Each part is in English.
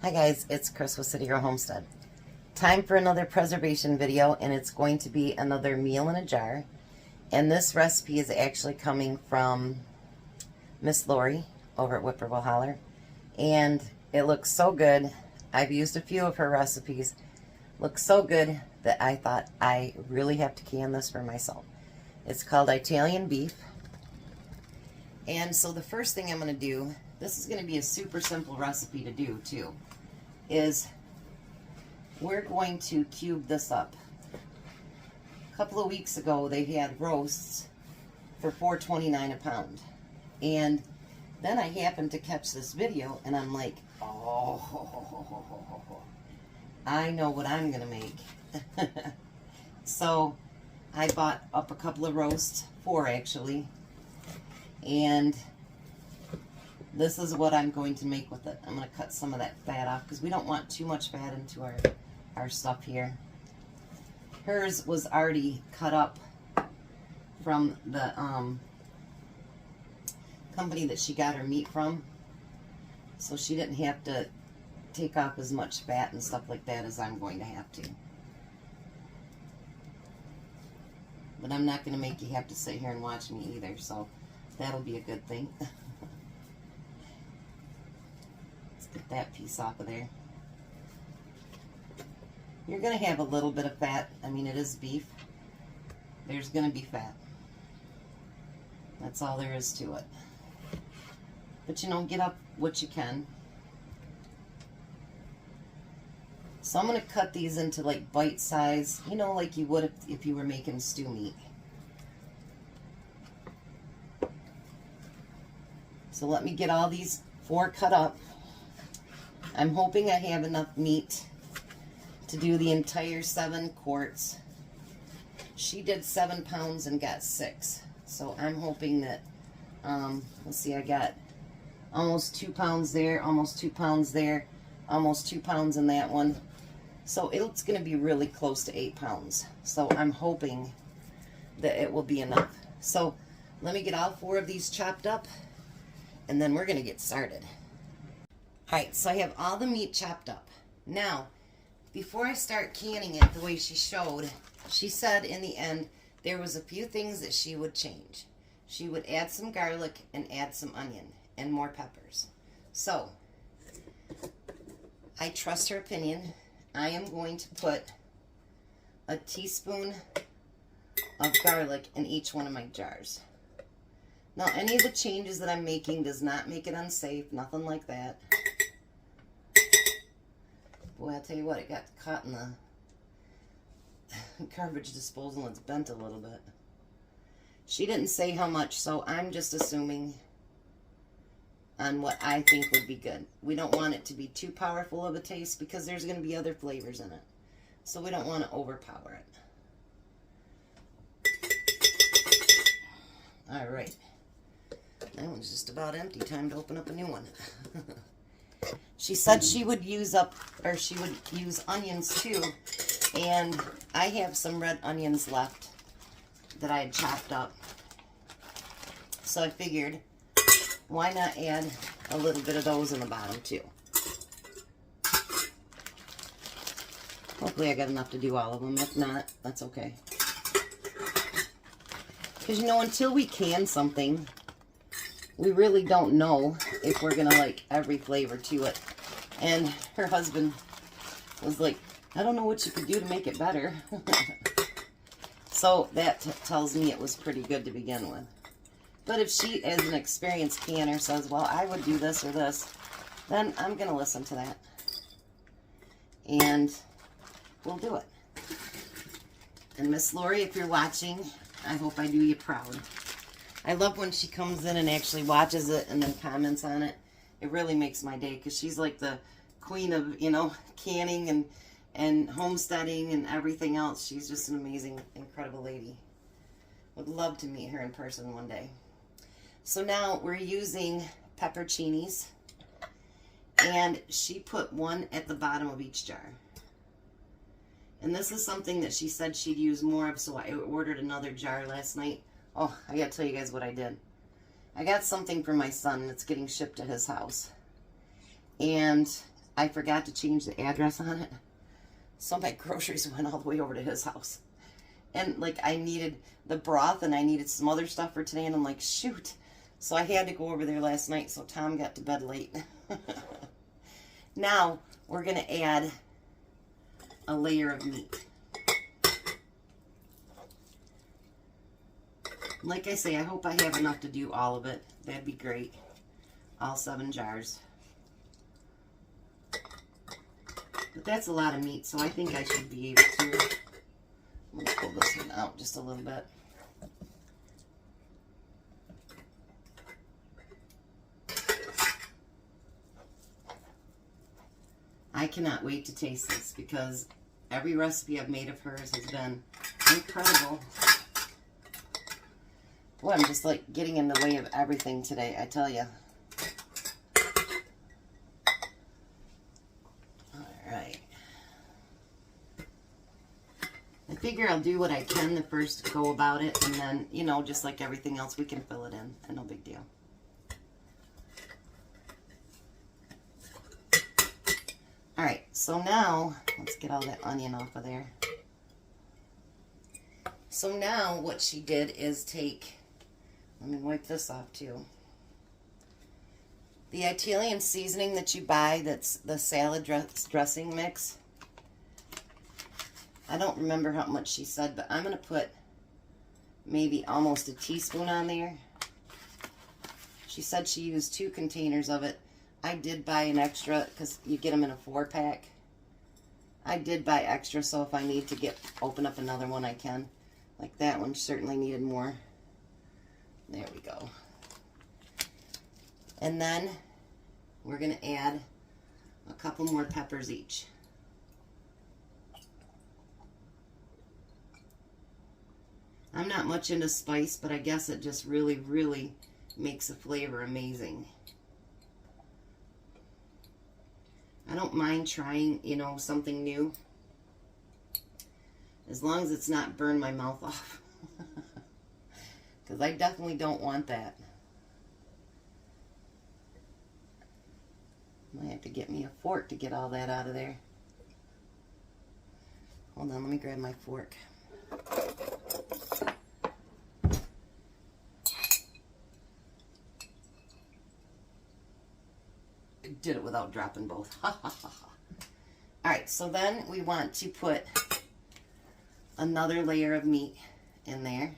Hi guys, it's Chris with City Girl Homestead. Time for another preservation video, and it's going to be another meal in a jar. And this recipe is actually coming from Miss Lorie over at Whippoorwill Holler. And it looks so good. I've used a few of her recipes. Looks so good that I thought I really have to can this for myself. It's called Italian beef. And so the first thing I'm going to do, this is going to be a super simple recipe to do too, is we're going to cube this up. A couple of weeks ago they had roasts for $4.29 a pound. And then I happened to catch this video and I'm like, oh, I know what I'm going to make. So I bought up a couple of roasts, 4 actually, and this is what I'm going to make with it. I'm going to cut some of that fat off because we don't want too much fat into our stuff here. Hers was already cut up from the company that she got her meat from, so she didn't have to take off as much fat and stuff like that as I'm going to have to. But I'm not going to make you have to sit here and watch me either, so that'll be a good thing. Let's get that piece off of there. You're going to have a little bit of fat. I mean, it is beef. There's going to be fat. That's all there is to it. But, you know, get up what you can. So I'm going to cut these into like bite size, you know, like you would if you were making stew meat. So let me get all these 4 cut up. I'm hoping I have enough meat to do the entire 7 quarts. She did 7 pounds and got 6. So I'm hoping that, let's see, I got almost 2 pounds there, almost 2 pounds there, almost 2 pounds in that one. So it's going to be really close to 8 pounds. So I'm hoping that it will be enough. So let me get all 4 of these chopped up, and then we're going to get started. Alright, so I have all the meat chopped up. Now, before I start canning it the way she showed, she said in the end there was a few things that she would change. She would add some garlic and add some onion and more peppers. So, I trust her opinion. I am going to put a teaspoon of garlic in each one of my jars. Now, any of the changes that I'm making does not make it unsafe, nothing like that. Boy, I'll tell you what, it got caught in the garbage disposal and it's bent a little bit. She didn't say how much, so I'm just assuming on what I think would be good. We don't want it to be too powerful of a taste because there's going to be other flavors in it. So we don't want to overpower it. Alright. That one's just about empty. Time to open up a new one. She said she would use onions too. And I have some red onions left that I had chopped up. So I figured, why not add a little bit of those in the bottom too? Hopefully I got enough to do all of them. If not, that's okay. Because, you know, until we can something, we really don't know if we're going to like every flavor to it. And her husband was like, I don't know what you could do to make it better. So that tells me it was pretty good to begin with. But if she, as an experienced canner, says, well, I would do this or this, then I'm going to listen to that. And we'll do it. And Miss Lorie, if you're watching, I hope I do you proud. I love when she comes in and actually watches it and then comments on it. It really makes my day because she's like the queen of, you know, canning and homesteading and everything else. She's just an amazing, incredible lady. Would love to meet her in person one day. So now we're using peperocinis, and she put 1 at the bottom of each jar. And this is something that she said she'd use more of, so I ordered another jar last night. Oh, I gotta tell you guys what I did. I got something for my son that's getting shipped to his house. And I forgot to change the address on it. So my groceries went all the way over to his house. And like I needed the broth and I needed some other stuff for today, and I'm like, shoot. So I had to go over there last night, so Tom got to bed late. Now we're going to add a layer of meat. Like I say, I hope I have enough to do all of it. That'd be great. All 7 jars. But that's a lot of meat, so I think I should be able to. I'm going to pull this one out just a little bit. I cannot wait to taste this because every recipe I've made of hers has been incredible. Boy, I'm just like getting in the way of everything today, I tell you. Alright. I figure I'll do what I can the first go about it, and then, you know, just like everything else, we can fill it in, and no big deal. Alright, so now, let's get all that onion off of there. So now what she did is take, let me wipe this off too. The Italian seasoning that you buy, that's the salad dressing mix. I don't remember how much she said, but I'm going to put maybe almost a teaspoon on there. She said she used 2 containers of it. I did buy an extra because you get them in a 4-pack. I did buy extra, so if I need to open up another one, I can. Like that one certainly needed more. There we go. And then we're going to add a couple more peppers each. I'm not much into spice, but I guess it just really, really makes the flavor amazing. I don't mind trying, you know, something new. As long as it's not burn my mouth off. Because I definitely don't want that. Might have to get me a fork to get all that out of there. Hold on, let me grab my fork. Did it without dropping both. Alright, so then we want to put another layer of meat in there.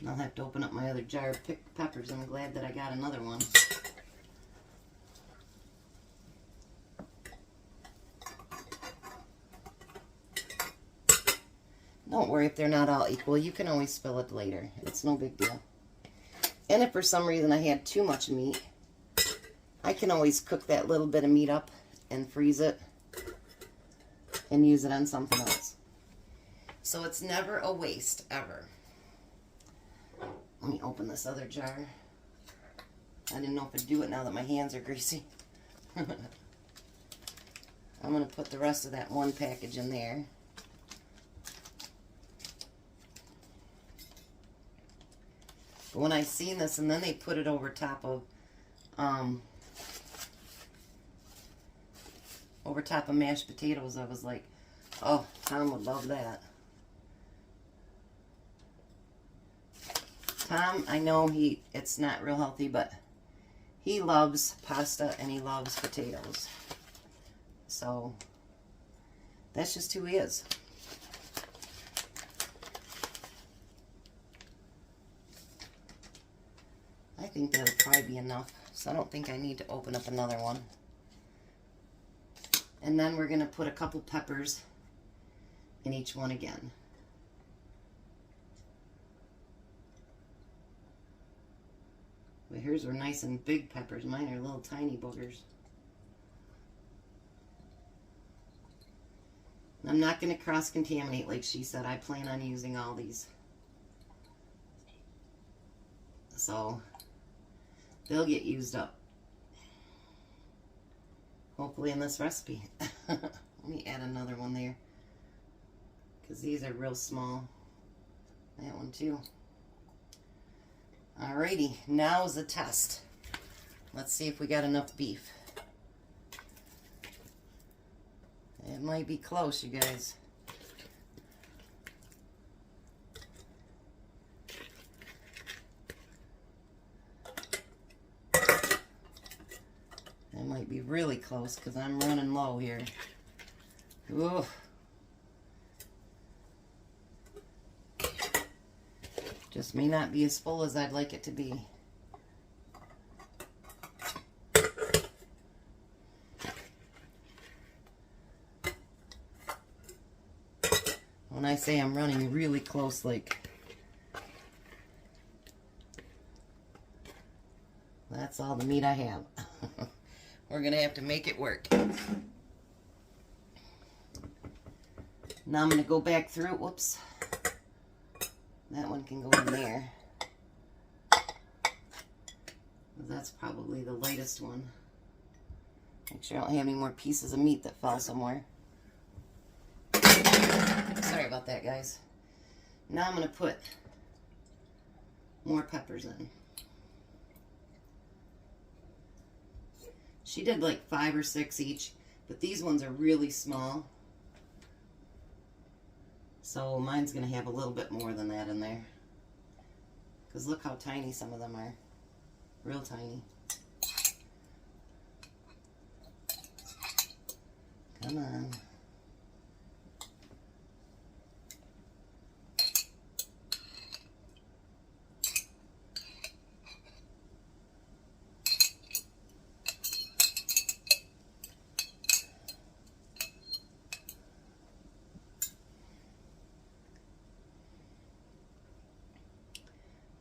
I'll have to open up my other jar of picked peppers. I'm glad that I got another one. Don't worry if they're not all equal. You can always spill it later. It's no big deal. And if for some reason I had too much meat, I can always cook that little bit of meat up and freeze it and use it on something else. So it's never a waste, ever. Let me open this other jar. I didn't know if I'd do it now that my hands are greasy. I'm going to put the rest of that one package in there. But when I seen this and then they put it over top of mashed potatoes, I was like, oh, Tom would love that. Tom, I know it's not real healthy, but he loves pasta and he loves potatoes. So that's just who he is. I think that'll probably be enough. So I don't think I need to open up another one. And then we're going to put a couple peppers in each one again. But hers were nice and big peppers. Mine are little tiny boogers. I'm not going to cross-contaminate like she said. I plan on using all these. So they'll get used up. Hopefully in this recipe. Let me add another one there. because these are real small. That one too. Alrighty, now is the test. Let's see if we got enough beef. It might be close, you guys. It might be really close because I'm running low here. Ooh. Just may not be as full as I'd like it to be. When I say I'm running really close, like, that's all the meat I have. We're gonna have to make it work. Now I'm gonna go back through it. Whoops. That one can go in there. That's probably the lightest one. Make sure I don't have any more pieces of meat that fell somewhere. Sorry about that, guys. Now I'm going to put more peppers in. She did like 5 or 6 each, but these ones are really small. So mine's going to have a little bit more than that in there. Because look how tiny some of them are. Real tiny. Come on.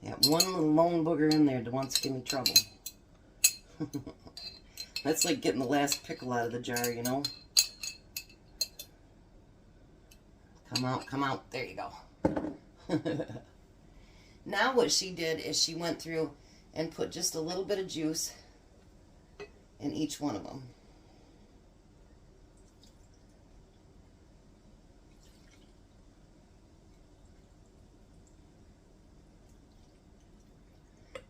Got one little lone booger in there that wants to give me trouble. That's like getting the last pickle out of the jar, you know? Come out, come out. There you go. Now what she did is she went through and put just a little bit of juice in each one of them.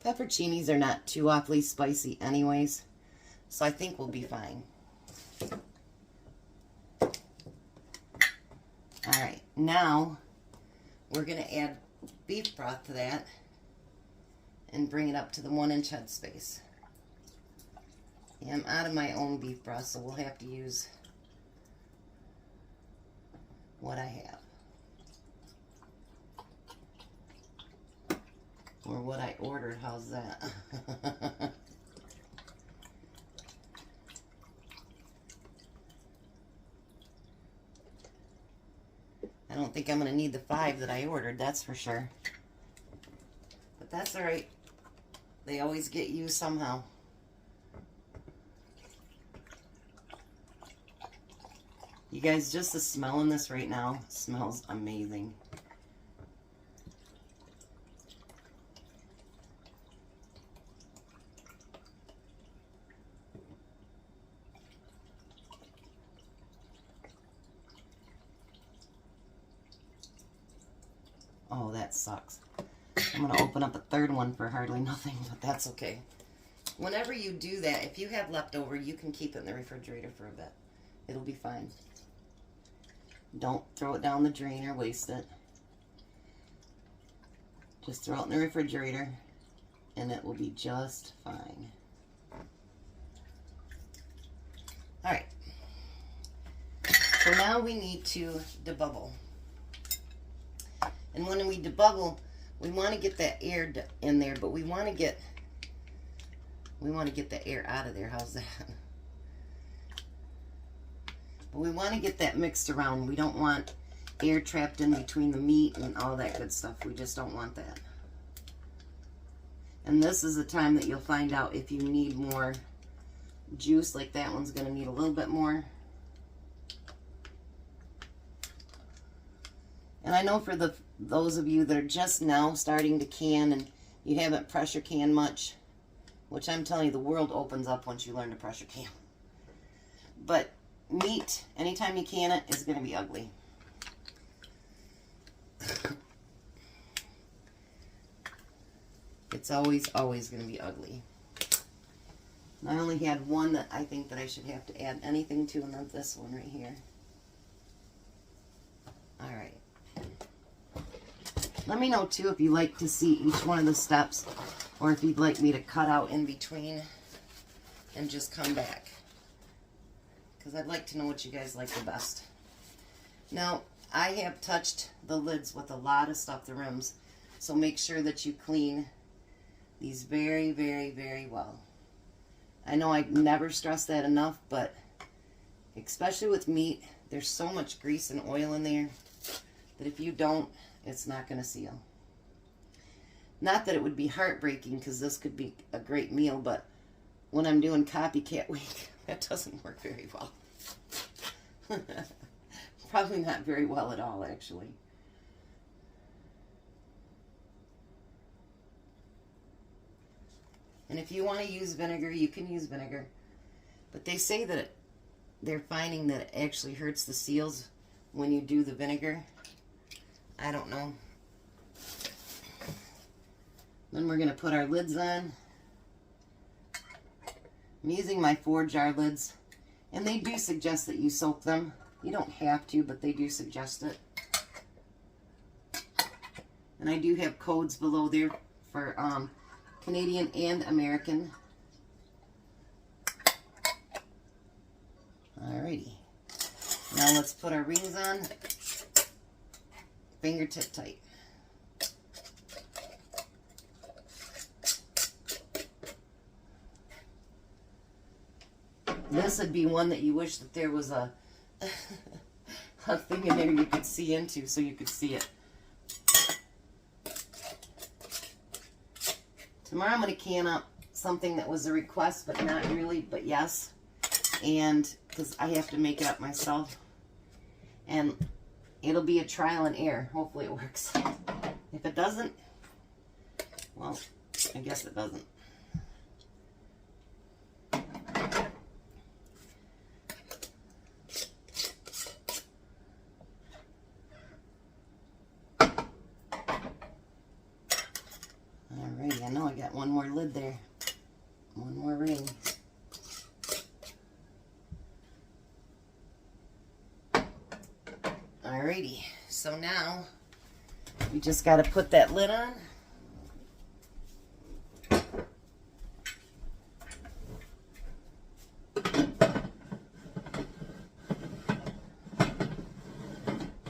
Pepperoncinis are not too awfully spicy anyways, so I think we'll be fine. Alright, now we're going to add beef broth to that and bring it up to the 1-inch head space. Yeah, I'm out of my own beef broth, so we'll have to use what I have. Or what I ordered, how's that? I don't think I'm going to need the 5 that I ordered, that's for sure. But that's alright. They always get used somehow. You guys, just the smell in this right now smells amazing. Oh, that sucks. I'm going to open up a third one for hardly nothing, but that's okay. Whenever you do that, if you have leftover, you can keep it in the refrigerator for a bit. It'll be fine. Don't throw it down the drain or waste it. Just throw it in the refrigerator, and it will be just fine. Alright. So now we need to debubble. And when we debubble, we want to get that air in there, but we want to get the air out of there. How's that? But we want to get that mixed around. We don't want air trapped in between the meat and all that good stuff. We just don't want that. And this is the time that you'll find out if you need more juice, like that one's going to need a little bit more. And I know for those of you that are just now starting to can and you haven't pressure canned much, which I'm telling you, the world opens up once you learn to pressure can. But meat, anytime you can it, is going to be ugly. It's always going to be ugly. I only had one that I think that I should have to add anything to, and that's this one right here. Alright. Let me know too if you like to see each one of the steps, or if you'd like me to cut out in between and just come back. Because I'd like to know what you guys like the best. Now, I have touched the lids with a lot of stuff, the rims, so make sure that you clean these very, very, very well. I know I never stress that enough, but especially with meat, there's so much grease and oil in there that if you don't, it's not going to seal. Not that it would be heartbreaking, because this could be a great meal, but when I'm doing copycat week, that doesn't work very well. Probably not very well at all, actually. And if you want to use vinegar, you can use vinegar. But they say that they're finding that it actually hurts the seals when you do the vinegar. I don't know. Then we're going to put our lids on. I'm using my 4-jar lids. And they do suggest that you soak them. You don't have to, but they do suggest it. And I do have codes below there for Canadian and American. Alrighty. Now let's put our rings on. Fingertip tight. This would be one that you wish that there was a thing in there you could see into, so you could see it. Tomorrow I'm going to can up something that was a request, but not really, but yes. And because I have to make it up myself. And it'll be a trial and error. Hopefully it works. If it doesn't, well, I guess it doesn't. Alrighty, I know I got one more lid there. One more ring. Alrighty, so now you just got to put that lid on.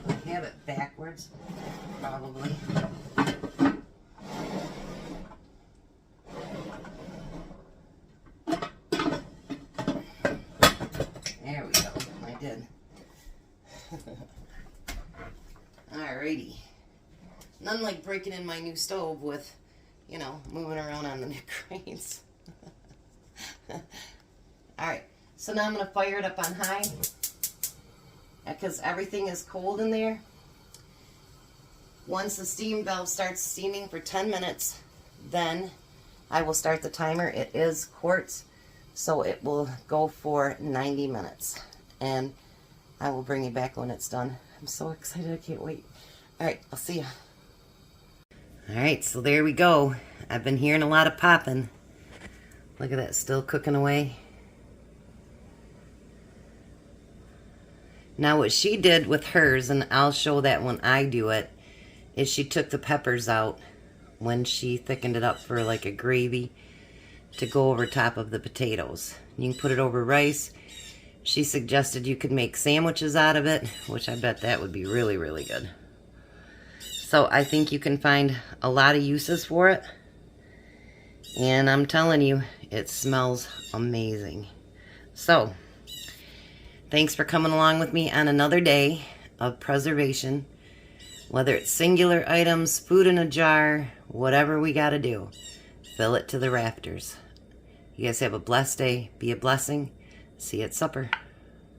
I have it backwards, probably. There we go, I did. Alrighty. None like breaking in my new stove with, you know, moving around on the neck cranes. Alright, so now I'm going to fire it up on high because everything is cold in there. Once the steam valve starts steaming for 10 minutes, then I will start the timer. It is quarts, so it will go for 90 minutes. And I will bring you back when it's done. I'm so excited, I can't wait. Alright, I'll see ya. Alright, so there we go. I've been hearing a lot of popping. Look at that, still cooking away. Now what she did with hers, and I'll show that when I do it, is she took the peppers out when she thickened it up for like a gravy to go over top of the potatoes. You can put it over rice. She suggested you could make sandwiches out of it, which I bet that would be really, really good. So I think you can find a lot of uses for it. And I'm telling you, it smells amazing. So, thanks for coming along with me on another day of preservation. Whether it's singular items, food in a jar, whatever we got to do, fill it to the rafters. You guys have a blessed day. Be a blessing. See you at supper.